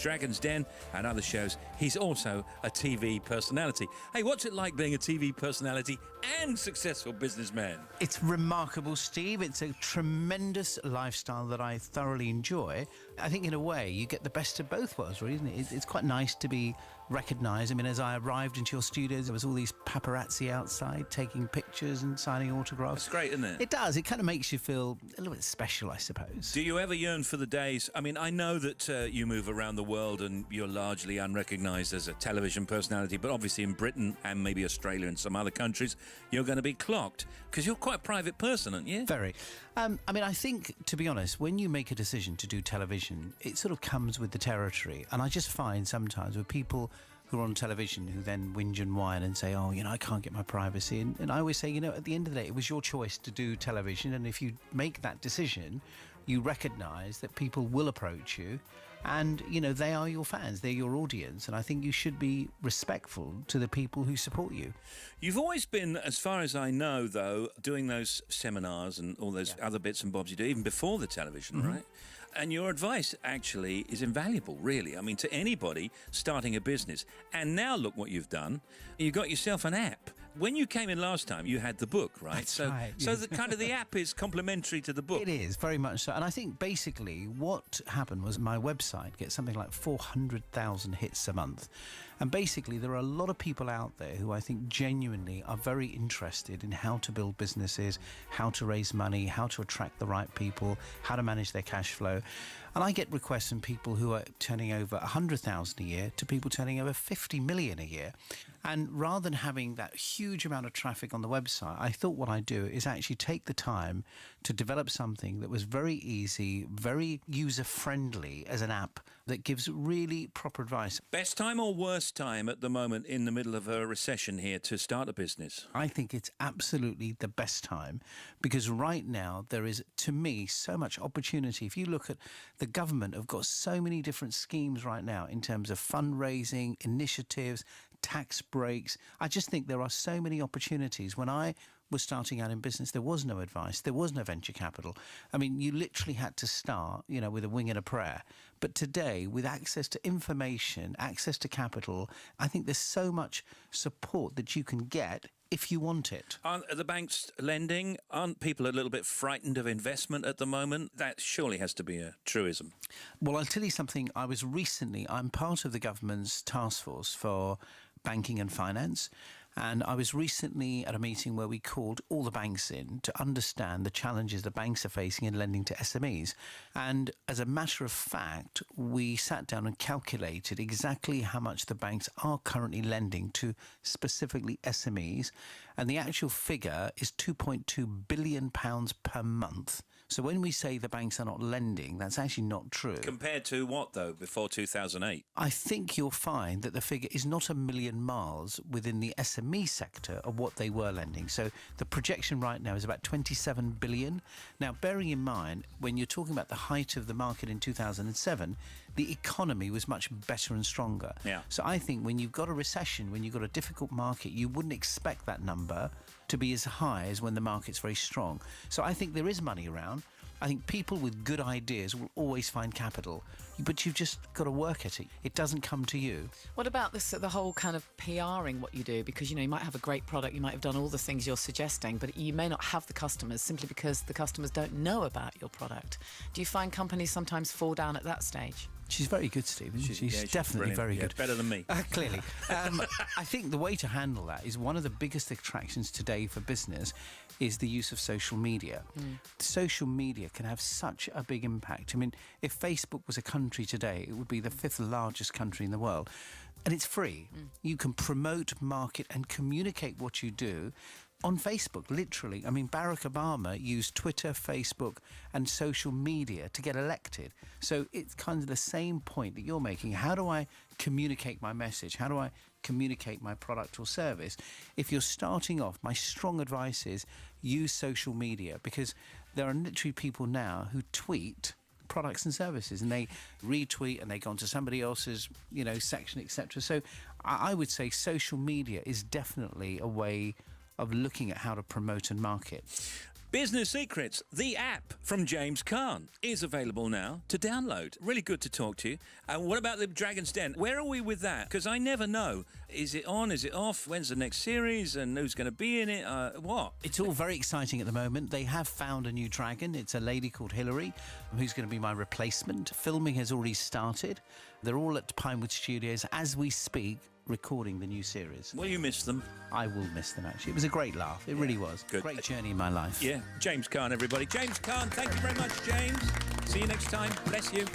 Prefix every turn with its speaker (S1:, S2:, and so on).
S1: Dragon's Den and other shows. He's also a TV personality. Hey, what's it like being a TV personality and successful businessman?
S2: It's remarkable, Steve. It's a tremendous lifestyle that I thoroughly enjoy. I think in a way you get the best of both worlds, really, isn't it? It's quite nice to be recognised. I mean, as I arrived into your studios, there was all these paparazzi outside taking pictures and signing autographs.
S1: It's great, isn't it?
S2: It does. It kind of makes you feel a little bit special, I suppose.
S1: Do you ever yearn for the days? I mean, I know that you move around the world and you're largely unrecognised as a television personality, but obviously in Britain and maybe Australia and some other countries, you're going to be clocked because you're quite a private person, aren't you?
S2: Very. I mean, I think, to be honest, when you make a decision to do television, it sort of comes with the territory. And I just find sometimes with people who are on television who then whinge and whine and say, oh, I can't get my privacy. And I always say, at the end of the day, it was your choice to do television. And if you make that decision, you recognise that people will approach you and, they are your fans, they're your audience. And I think you should be respectful to the people who support you.
S1: You've always been, as far as I know, though, doing those seminars and all those other bits and bobs you do, even before the television, right? And your advice actually is invaluable, really. I mean, to anybody starting a business. And now look what you've done. You got yourself an app. When you came in last time, you had the book, right?
S2: That's right, yes.
S1: So the kind of the app is complementary to the book.
S2: It is, very much so. And I think basically what happened was my website gets something like 400,000 hits a month. And basically there are a lot of people out there who I think genuinely are very interested in how to build businesses, how to raise money, how to attract the right people, how to manage their cash flow. And I get requests from people who are turning over 100,000 a year to people turning over 50 million a year. And rather than having that huge amount of traffic on the website, I thought what I'd do is actually take the time to develop something that was very easy, very user-friendly as an app that gives really proper advice.
S1: Best time or worst time at the moment in the middle of a recession here to start a business?
S2: I think it's absolutely the best time because right now there is, to me, so much opportunity. If you look at the government have got so many different schemes right now in terms of fundraising, initiatives, tax breaks. I just think there are so many opportunities. When I was starting out in business, there was no advice, there was no venture capital. I mean, you literally had to start, with a wing and a prayer. But today, with access to information, access to capital, I think there's so much support that you can get if you want it.
S1: Aren't the banks lending? Aren't people a little bit frightened of investment at the moment? That surely has to be a truism.
S2: Well, I'll tell you something. I'm part of the government's task force for banking and finance. And I was recently at a meeting where we called all the banks in to understand the challenges the banks are facing in lending to SMEs. And as a matter of fact, we sat down and calculated exactly how much the banks are currently lending to specifically SMEs. And the actual figure is £2.2 billion per month. So when we say the banks are not lending, that's actually not true.
S1: Compared to what, though, before 2008?
S2: I think you'll find that the figure is not a million miles within the SME sector of what they were lending. So the projection right now is about 27 billion. Now, bearing in mind, when you're talking about the height of the market in 2007, the economy was much better and stronger.
S1: Yeah.
S2: So I think when you've got a recession, when you've got a difficult market, you wouldn't expect that number to be as high as when the market's very strong. So I think there is money around. I think people with good ideas will always find capital, but you've just got to work at it. It doesn't come to you.
S3: What about the whole kind of PRing what you do? Because, you might have a great product, you might have done all the things you're suggesting, but you may not have the customers simply because the customers don't know about your product. Do you find companies sometimes fall down at that stage?
S2: She's very good, Steve. She's definitely very good.
S1: Better than me.
S2: Clearly. I think the way to handle that is one of the biggest attractions today for business is the use of social media. Social media can have such a big impact. I mean, if Facebook was a country today, it would be the 5th largest country in the world. And it's free. You can promote, market and communicate what you do on Facebook, literally. I mean, Barack Obama used Twitter, Facebook and social media to get elected. So it's kind of the same point that you're making. How do I communicate my message? How do I communicate my product or service? If you're starting off, my strong advice is use social media, because there are literally people now who tweet products and services and they retweet and they go onto somebody else's section, etc. So I would say social media is definitely a way of looking at how to promote and market.
S1: Business Secrets, the app from James Caan, is available now to download. Really good to talk to you. And what about the Dragon's Den? Where are we with that? Because I never know. Is it on? Is it off? When's the next series? And who's going to be in it? What?
S2: It's all very exciting at the moment. They have found a new dragon. It's a lady called Hillary, who's going to be my replacement. Filming has already started. They're all at Pinewood Studios as we speak, recording the new series.
S1: Will you miss them?
S2: I will miss them, actually. It was a great laugh. It really was.
S1: Good.
S2: Great journey in my life.
S1: Yeah. James Caan, everybody. James Caan, thank you very much, James. See you next time. Bless you.